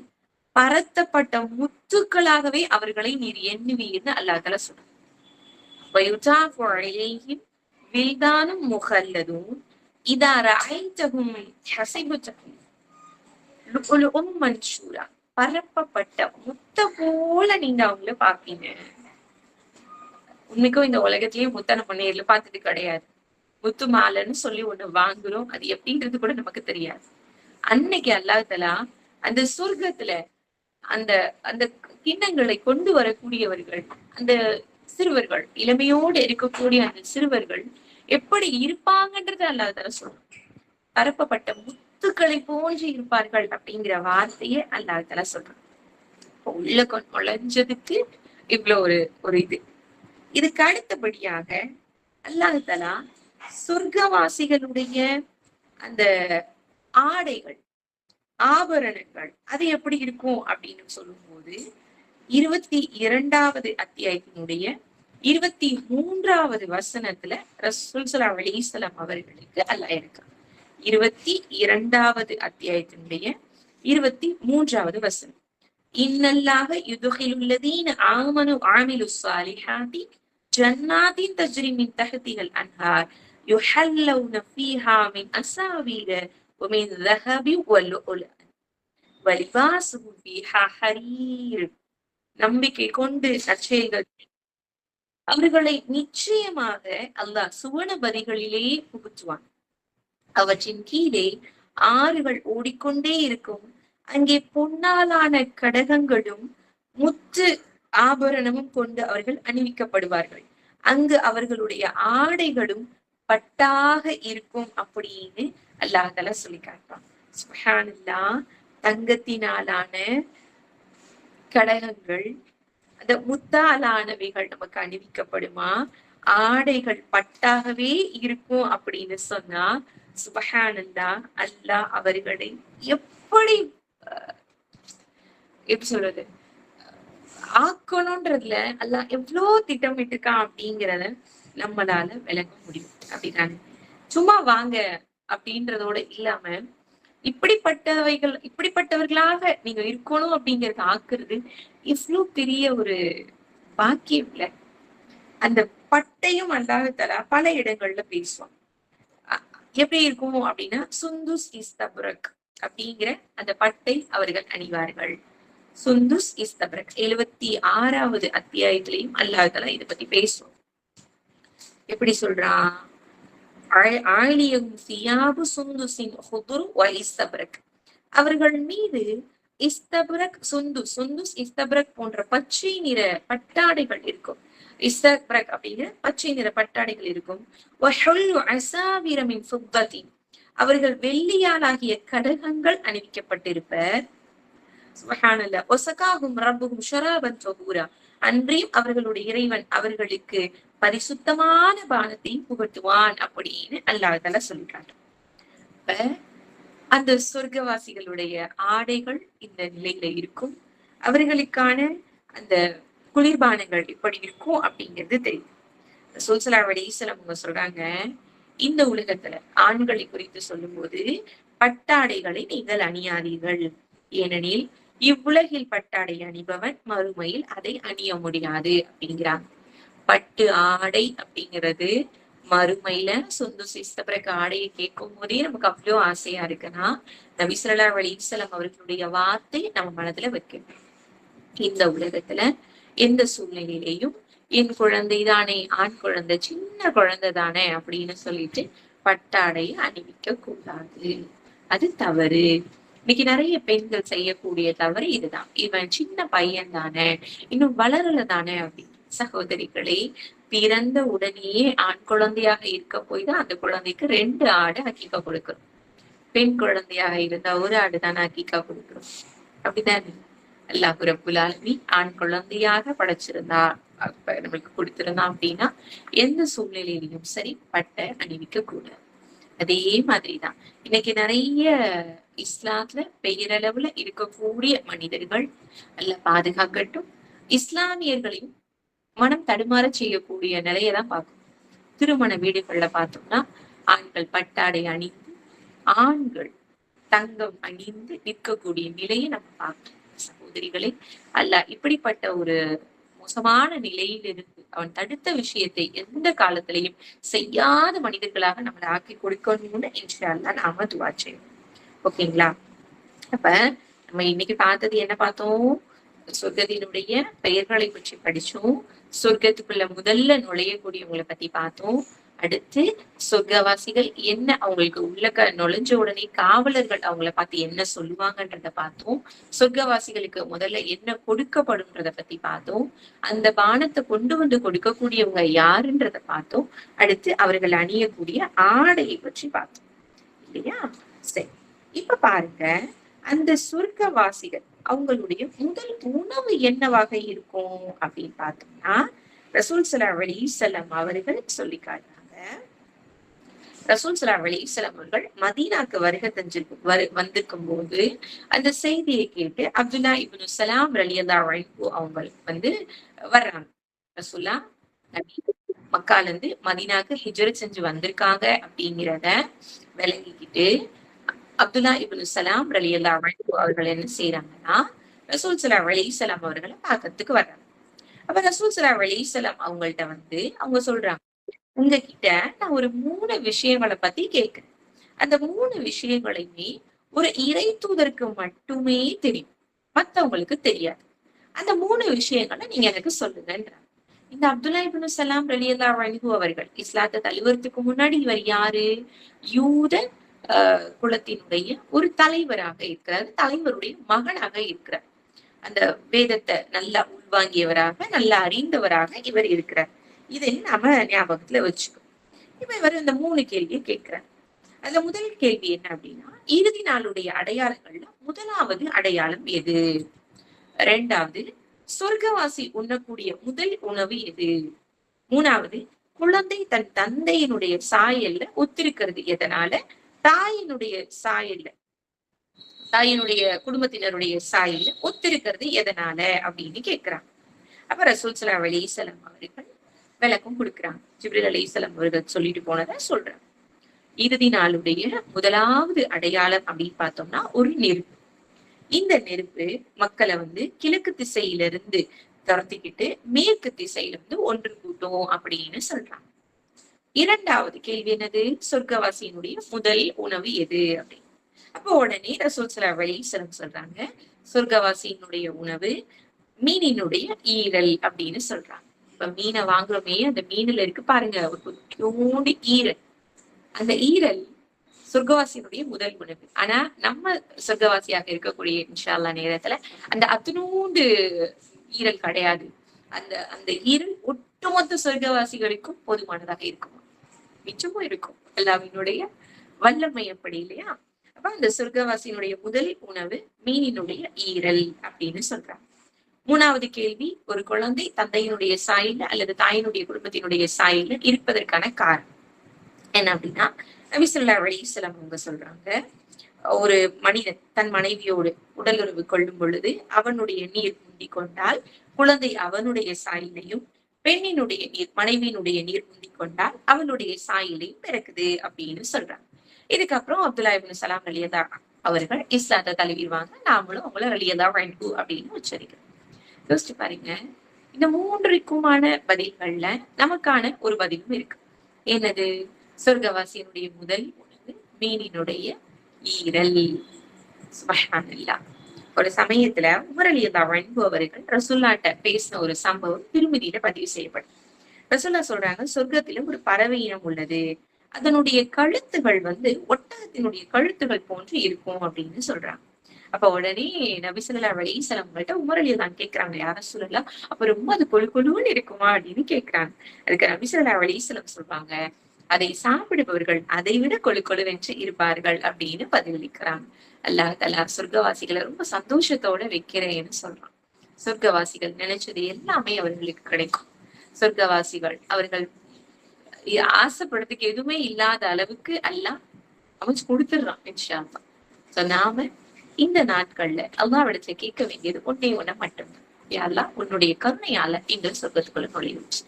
[SPEAKER 1] பரத்தப்பட்ட முத்துக்களாகவே அவர்களை நீர் எண்ணுவீர்னு அல்லாஹ்தஆலா சொல்றான். முகல்லதும் இதா ரஅய்தஹும் ஹஸிபதஹும் லுஅலுஉம் மன்சூரா. பரப்பப்பட்ட முத்தை போல நீங்க அவங்கள பாப்பீங்க. உண்மைக்கும் இந்த உலகத்திலேயே முத்தை நம்ம நேர்ல பார்த்தது கிடையாது. முத்து மாலைன்னு சொல்லி ஒண்ணு வாங்குறோம், அது எப்படின்றது கூட நமக்கு தெரியாது. அன்னைக்கு அல்லாஹ்தஆலா அந்த சொர்க்கத்துல அந்த அந்த கிண்ணங்களை கொண்டு வரக்கூடியவர்கள், அந்த சிறுவர்கள், இளமையோடு இருக்கக்கூடிய அந்த சிறுவர்கள் எப்படி இருப்பாங்கன்றது அல்லாஹ்தஆலா சொல்றான். பரப்பப்பட்ட முத்துக்களை போன்று இருப்பார்கள் அப்படிங்கிற வார்த்தையை அல்லாஹ்தஆலா சொல்றான். உள்ள நுழைஞ்சதுக்கு இவ்வளவு ஒரு இதுக்கு அடுத்தபடியாக அல்லாஹ்தஆலா சொர்க்கவாசிகளுடைய அந்த ஆடைகள், ஆபரணங்கள் அது எப்படி இருக்கும் அப்படின்னு சொல்லும்போது 22வது அத்தியாயத்தினுடைய 23வது வசனத்துல ரசூல் ஸல்லல்லாஹு அலைஹி வஸல்லம் அவர்களுக்கு அல்லாஹ் இருக்கிறார். 22வது அத்தியாயத்தினுடைய 23வது வசனம். இன்னல்லாஹ யுத்ஹிலுல்லதீன ஆமனு வஅமிலுஸ் ஸாலிஹாத்தி ஜன்னாத்தின் தஜ்ரி மின் தஹ்திஹல் அன்ஹார் யுஹல்லவுன ஃபீஹா மின் அஸாவீர வமின் ذهب வலுஉலா வலிபாஸுஹும் ஃபீஹா ஹரீர். நம்பிக்கை கொண்டு நற்செயல்கள் அவர்களை நிச்சயமாக அல்லாஹ் சுவனபதிகளிலே புகுத்துவான். அவற்றின் கீழே ஆறுகள் ஓடிக்கொண்டே இருக்கும். அங்கே பொன்னாலான கடகங்களும் முத்து ஆபரணமும் கொண்டு அவர்கள் அணிவிக்கப்படுவார்கள். அங்கு அவர்களுடைய ஆடைகளும் பட்டாக இருக்கும் அப்படின்னு அல்லாஹ் தஆலா சொல்லி காட்டுறான். சுப்ஹானல்லாஹ். தங்கத்தினாலான கடகங்கள், அந்த முத்தாலானவைகள் நமக்கு அணிவிக்கப்படுமா, ஆடைகள் பட்டாகவே இருக்கும் அப்படின்னு சொன்னா சுப்ஹானல்லாஹ். அல்லாஹ் அவர்களை எப்படி எப்படி சொல்றது ஆக்கணும்ன்றதுல அல்லாஹ் எவ்வளவு திட்டமிட்டிருக்கான் அப்படிங்கிறத நம்மளால விளங்க முடியும். அப்படிதானே? சும்மா வாங்க அப்படின்றதோட இல்லாம இப்படிப்பட்டவர்களாக நீங்க இருக்கணும் அப்படிங்கறது ஆக்குறது இவ்வளவு பெரிய ஒரு பாக்கியம் இல்ல. அந்த பட்டையும் அல்லாஹ் தஆலா பல இடங்கள்ல பேசுவான். எப்படி இருக்கும் அப்படின்னா சுந்துஸ் இஸ்தப்ரக் அப்படிங்கிற அந்த பட்டை அவர்கள் அணிவார்கள். சுந்துஸ் இஸ்தப்ரக் 76வது அத்தியாயத்திலையும் அல்லாஹ் தஆலா இதை பத்தி பேசுவோம். எப்படி சொல்றான்? ஆயிலியும் சியாபு சுந்துசின் ஹுதுர் வ இஸ்தப்ரக். அவர்கள் மீது இஸ்தப்ரக் சுந்துஸ் இஸ்தப்ரக் போன்ற பச்சை நிற பட்டாடைகள் இருக்கும். இஸ்தப்ரக் அப்படிங்கிற பச்சை நிற பட்டாடைகள் இருக்கும். அவர்கள் வெள்ளியாலாகிய கடகங்கள் அணிவிக்கப்பட்டிருப்பர். சுப்ஹானல்லாஹ். வஸகாஹும் ரப்புஹும் ஷராபன் தஹூரா. அன்றியும் அவர்களுடைய இறைவன் அவர்களுக்கு பரிசுத்தமான பானத்தை புகட்டுவான் அப்படின்னு அல்லாஹ் தஆலா சொல்லிட்டாங்க. இப்ப அந்த சொர்க்கவாசிகளுடைய ஆடைகள் இந்த நிலையில இருக்கும். அவர்களுக்கான அந்த குளிர்பானங்கள் எப்படி இருக்கும் அப்படிங்கிறது தெரியும். ரசூல் ஸல்லல்லாஹு அலைஹி வஸல்லம் அவங்க சொல்றாங்க, இந்த உலகத்துல ஆண்களை குறித்து சொல்லும்போது பட்டாடைகளை நீங்கள் அணியாதீர்கள். ஏனெனில் இவ்வுலகில் பட்டாடை அணிபவன் மறுமையில் அதை அணிய முடியாது அப்படிங்கிறாங்க. பட்டு ஆடை அப்படிங்கிறது மறுமையில சுந்துஸ் இஸ்தப்ரக் ஆடையை கேட்கும் போதே நமக்கு அவ்வளவு ஆசையா இருக்குன்னா நபி ஸல்லல்லாஹு அலைஹி வஸல்லம் அவர்களுடைய வார்த்தை நம்ம மனதுல வைக்கணும். இந்த உலகத்துல எந்த சூழ்நிலையிலையும் என் குழந்தை தானே, ஆண் குழந்தை, சின்ன குழந்தை தானே அப்படின்னு சொல்லிட்டு பட்டாடையை அணிவிக்க கூடாது. அது தவறு. இன்னைக்கு நிறைய பெண்கள் செய்யக்கூடிய தவறு இதுதான். இவன் சின்ன பையன் தானே, இன்னும் வளரல தானே அப்படின்னு. சகோதரிகளே, பிறந்த உடனேயே ஆண் குழந்தையாக இருக்க போய் தான் அந்த குழந்தைக்கு 2 ஆடு அக்கீக்கா கொடுக்கிறோம். பெண் குழந்தையாக இருந்தா ஒரு ஆடு தானே அக்கீக்கா கொடுக்கிறோம். அப்படித்தானே? அல்லாஹ் ரப்புல் ஆலமீன் ஆண் குழந்தையாக படைச்சிருந்தா நம்மளுக்கு கொடுத்திருந்தான் அப்படின்னா எந்த சூழ்நிலையிலும் சரி பட்டை அணிவிக்க கூடாது. அதே மாதிரிதான் இன்னைக்கு நிறைய இஸ்லாத்துல பெயரளவுல இருக்கக்கூடிய மனிதர்கள் அல்ல பாதுகாக்கட்டும், இஸ்லாமியர்களையும் மனம் தடுமாற செய்யக்கூடிய நிலையதான் பார்க்கணும். திருமண வீடுகள்ல பார்த்தோம்னா ஆண்கள் பட்டாடை அணிந்து, ஆண்கள் தங்கம் அணிந்து நிற்கக்கூடிய நிலையை நம்ம பார்க்கணும். சகோதரிகளே, அல்லாஹ் இப்படிப்பட்ட ஒரு மோசமான நிலையில் இருந்து அவன் தடுத்த விஷயத்தை எந்த காலத்திலையும் செய்யாத மனிதர்களாக நம்மளை ஆக்கி கொடுக்கணும்னு இன்ஷா அல்லாஹ் நாம துஆ செய்வோம். ஓகேங்களா? அப்ப நம்ம இன்னைக்கு பார்த்தது என்ன பார்த்தோம்? சொர்க்கத்தினுடைய பெயர்களை பற்றி படிச்சோம். சொர்க்கத்துக்குள்ள முதல்ல நுழையக்கூடியவங்களை பத்தி பார்த்தோம். அடுத்து சொர்க்கவாசிகள் என்ன, அவங்களுக்கு உள்ள நுழைஞ்ச உடனே காவலர்கள் அவங்கள பார்த்து என்ன சொல்லுவாங்கன்றத பார்த்தோம். சொர்க்கவாசிகளுக்கு முதல்ல என்ன கொடுக்கப்படும்ன்றத பத்தி பார்த்தோம். அந்த பானத்தை கொண்டு வந்து கொடுக்கக்கூடியவங்க யாருன்றத பார்த்தோம். அடுத்து அவர்கள் அணியக்கூடிய ஆடையை பற்றி பார்த்தோம் இல்லையா? சரி, இப்ப பாருங்க, அந்த சொர்க்கவாசிகள் அவங்களுடைய முதல் உணவு என்னவாக இருக்கும் அப்படின்னு பார்த்தோம்னா ரசூல் ஸல்லல்லாஹு அலைஹி வஸல்லம் அவர்கள் சொல்லி காட்டுறாங்க. ரசூல் ஸல்லல்லாஹு அலைஹி வஸல்லம் அவர்கள் மதீனாக்கு வருகை வந்திருக்கும் போது அந்த செய்தியை கேட்டு அப்துல்லா இப்னு சலாம் ரலியல்லாஹு அன்ஹு அவங்க வர்றாங்க. ரசூலா நபி மக்கால இருந்து மதீனாக்கு ஹிஜ்ரத் செஞ்சு வந்திருக்காங்க அப்படிங்கிறத விளங்கிக்கிட்டு அப்துல்லா இப்னு சலாம் ரலியல்லாஹு அன்ஹு அவர்கள் என்ன செய்யறாங்கன்னா ரசூல் ஸல்லல்லாஹு அலைஹி வஸல்லம் அவர்களை பார்க்கறதுக்கு வர்றாங்க. அப்ப ரசூல் ஸல்லல்லாஹு அலைஹி வஸல்லம் அவங்கள்ட்ட அவங்க சொல்றாங்க, உங்ககிட்ட நான் ஒரு 3 விஷயங்களை பத்தி கேட்கிறேன். அந்த 3 விஷயங்களையுமே ஒரு இறை தூதருக்கு மட்டுமே தெரியும், மத்தவங்களுக்கு தெரியாது. அந்த 3 விஷயங்களை நீங்க எனக்கு சொல்லுங்கன்றாங்க. இந்த அப்துல்லா இப்னு சலாம் ரலியல்லாஹு அன்ஹு அவர்கள் இஸ்லாத்தை தழுவுறதுக்கு முன்னாடி இவர் யாரு? யூத குலத்தினுடைய ஒரு தலைவராக இருக்கிறார், தலைவருடைய மகனாக இருக்கிறார். அந்த வேதத்தை நல்லா உள்வாங்கியவராக, நல்லா அறிந்தவராக இவர் இருக்கிறார். இதை நாம ஞாபகத்துல வச்சுக்கணும். இப்ப இவர் இந்த 3 கேள்வியை கேட்கிறார். அதுல முதல் கேள்வி என்ன அப்படின்னா, இறுதி நாளுடைய அடையாளங்கள்ல முதலாவது அடையாளம் எது? 2வது, சொர்க்கவாசி உண்ணக்கூடிய முதல் உணவு எது? 3வது, குழந்தை தன் தந்தையினுடைய சாயல்ல ஒத்திருக்கிறது எதனால? தாயினுடைய சாயல்ல, தாயினுடைய குடும்பத்தினருடைய சாயல்ல ஒத்திருக்கிறது எதனால அப்படின்னு கேட்கிறாங்க. அப்ப ரசூல் ஸல்லல்லாஹு அலைஹி வஸல்லம் அவர்கள் விளக்கம் கொடுக்குறாங்க. ஜிப்ரீல் அலைஹிஸ்ஸலாம் அவர்கள் சொல்லிட்டு போனதை சொல்றாங்க. இறுதி நாளுடைய முதலாவது அடையாளம் அப்படின்னு பார்த்தோம்னா ஒரு நெருப்பு. இந்த நெருப்பு மக்களை கிழக்கு திசையிலிருந்து துரத்திக்கிட்டு மேற்கு திசையில ஒன்று கூட்டும் அப்படின்னு சொல்றாங்க. 2வது கேள்வி என்னது? சொர்க்கவாசியினுடைய முதல் உணவு எது அப்படின்னு. அப்போ உடனே ரசூல் ஸல்லல்லாஹு அலைஹி வஸல்லம் சொல்றாங்க, சொர்க்கவாசியினுடைய உணவு மீனினுடைய ஈரல் அப்படின்னு சொல்றாங்க. இப்ப மீனை வாங்குறோமே, அந்த மீன்ல இருக்கு பாருங்க ஒரு குட்டியோண்டு ஈரல். அந்த ஈரல் சொர்க்கவாசியினுடைய முதல் உணவு. ஆனா நம்ம சொர்க்கவாசியாக இருக்கக்கூடிய இன்ஷா அல்லாஹ் நேரத்துல அந்த அத்தனூண்டு ஈரல் கிடையாது. அந்த அந்த ஈரல் ஒட்டுமொத்த சொர்க்கவாசிகளுக்கும் போதுமானதாக இருக்குமா? மிச்சமும் இருக்கும். அல்லாஹ்வினுடைய வல்லமை அப்படி இல்லையா? அப்ப அந்த சொர்க்கவாசியினுடைய முதல் உணவு மீனினுடைய ஈரல் அப்படின்னு சொல்றாங்க. 3வது கேள்வி, ஒரு குழந்தை தந்தையினுடைய சாயல்ல அல்லது தாயினுடைய குடும்பத்தினுடைய சாயல்ல இருப்பதற்கான காரணம் என்ன அப்படின்னா, நபி ஸல்லல்லாஹு அலைஹி வஸல்லம் அவங்க சொல்றாங்க, ஒரு மனிதன் தன் மனைவியோடு உடலுறவு கொள்ளும் பொழுது அவனுடைய நீர் முந்திக் கொண்டால் குழந்தை அவனுடைய சாயலையும், பெண்ணினுடைய நீர் மனைவியினுடைய நீர் முந்திக் கொண்டால் அவளுடைய சாயலையும் பிறக்குது அப்படின்னு சொல்றாங்க. இதுக்கப்புறம் அப்துல்லா இப்னு சலாம் ரலியல்லாஹு அவர்கள் இஸ்லாத்தை தழுவிடுவாங்க. நாமளும் அவங்கள ரலியல்லாஹு அன்ஹு அப்படின்னு உச்சரிக்கிறோம். யோசிச்சு பாருங்க, இந்த 3க்குமான பதில்கள்ல நமக்கான ஒரு பதிலும் இருக்கு. என்னது? சொர்க்கவாசியினுடைய முதல் உணவு மீனினுடைய ஈரல். சுப்ஹானல்லாஹ். ஒரு சமயத்துல உமர் ரலியல்லாஹு அன்ஹு அவர்கள் ரசூலுல்லாஹ்ட்ட பேசின ஒரு சம்பவம் திருமதியில பதிவு செய்யப்படும். ரசூலுல்லாஹ் சொல்றாங்க, சொர்க்கத்தில ஒரு பறவை இனம் உள்ளது, அதனுடைய கழுத்துகள் ஒட்டகத்தினுடைய கழுத்துகள் போன்று இருக்கும் அப்படின்னு சொல்றாங்க. அப்ப உடனே நபி ஸல்லல்லாஹு அலைஹி வஸல்லம் கிட்ட உமர் ரலியல்லாஹு கேக்குறாங்க, யா ரசூலல்லாஹ், அப்ப ரொம்ப அது கொழு கொழுன்னு இருக்குமா அப்படின்னு கேக்குறாங்க. அதுக்கு நபி ஸல்லல்லாஹு அலைஹி வஸல்லம் சொல்றாங்க, அதை சாப்பிடுபவர்கள் அதை விட கொழு கொழுவென்று இருப்பார்கள் அப்படின்னு பதிலளிக்கிறாங்க. அல்லாஹ் தஆலா சொர்க்கவாசிகளை ரொம்ப சந்தோஷத்தோட வைக்கிறேன்னு சொல்றான். சொர்க்கவாசிகள் நினைச்சது எல்லாமே அவர்களுக்கு கிடைக்கும். சொர்க்கவாசிகள் அவர்கள் ஆசைப்படுறதுக்கு எதுவுமே இல்லாத அளவுக்கு அல்லாஹ் அமைச்சு கொடுத்துடுறான் இன்ஷா அல்லாஹ். சோ நாம இந்த நாட்கள்ல அல்லாஹ்விடத்துல கேட்க வேண்டியது ஒண்ணே ஒண்ணு மட்டும்தான். யா அல்லாஹ், உன்னுடைய கருணையால எங்கள் சொர்க்கத்துக்குள்ள நுழைவுச்சு.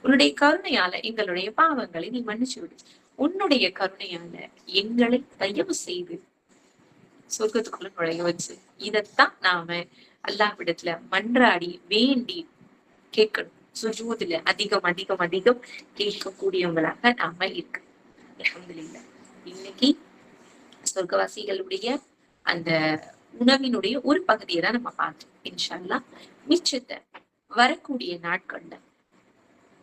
[SPEAKER 1] உன்னுடைய கருணையால எங்களுடைய பாவங்களை நீ மன்னிச்சு விடு. உன்னுடைய கருணையால எங்களை தயவு செய்து சொர்க்கத்துக்குள்ள நுழைய வச்சு. இதத்தான் நாம அல்லாஹ்விடத்துல மன்றாடி வேண்டி கேட்கணும். சுஜூதுல அதிகம் அதிகம் அதிகம் கேட்கக்கூடியவங்களாக நாம இருக்கு. அல்ஹம்துலில்லாஹ். இன்னைக்கு சொர்க்கவாசிகளுடைய அந்த உணவினுடைய ஒரு பகுதியை தான் நம்ம பார்த்தோம். இன்ஷா அல்லாஹ் மிச்சத்தை வரக்கூடிய நாட்கள்ல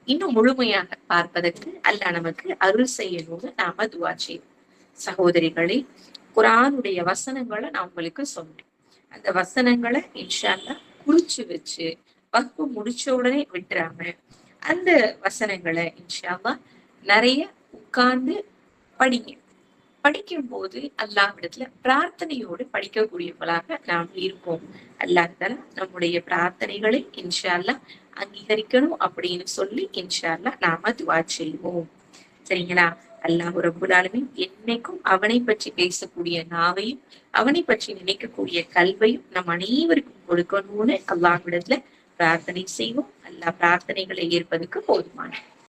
[SPEAKER 1] இன்னும் முழுமையாக பார்ப்பதற்கு அல்லாஹ் நமக்கு அருள் செய்யணும்னு நாம துஆ செய்வோம். சகோதரிகளை, குர்ஆனுடைய வசனங்களை நான் உங்களுக்கு சொன்னேன். அந்த வசனங்களை இன்ஷா அல்லாஹ் குறிச்சு வச்சு வகுப்பு முடிச்ச உடனே விட்டுறாம அந்த வசனங்களை இன்ஷா அல்லாஹ் நிறைய உட்கார்ந்து படிங்க. படிக்கும் போது அல்லாஹ்விடத்துல பிரார்த்தனையோடு படிக்கக்கூடியவர்களாக நாம் இருப்போம். அல்லாஹ் தஆலா நம்முடைய பிரார்த்தனைகளை இன்ஷா அல்லாஹ் அங்கீகரிக்கணும் அப்படின்னு சொல்லி இன்ஷா அல்லாஹ் நாம துஆ செய்வோம். சரிங்களா? அல்லாஹ் ரப்புல் ஆலமீன் என்னைக்கும் அவனை பற்றி பேசக்கூடிய நாவையும் அவனை பற்றி நினைக்கக்கூடிய கல்வையும் நம் அனைவருக்கும் கொடுக்கணும்னு அல்லாஹ்விடத்துல பிரார்த்தனை செய்வோம். அல்லாஹ் பிரார்த்தனைகளை ஏற்பதற்கு போதுமான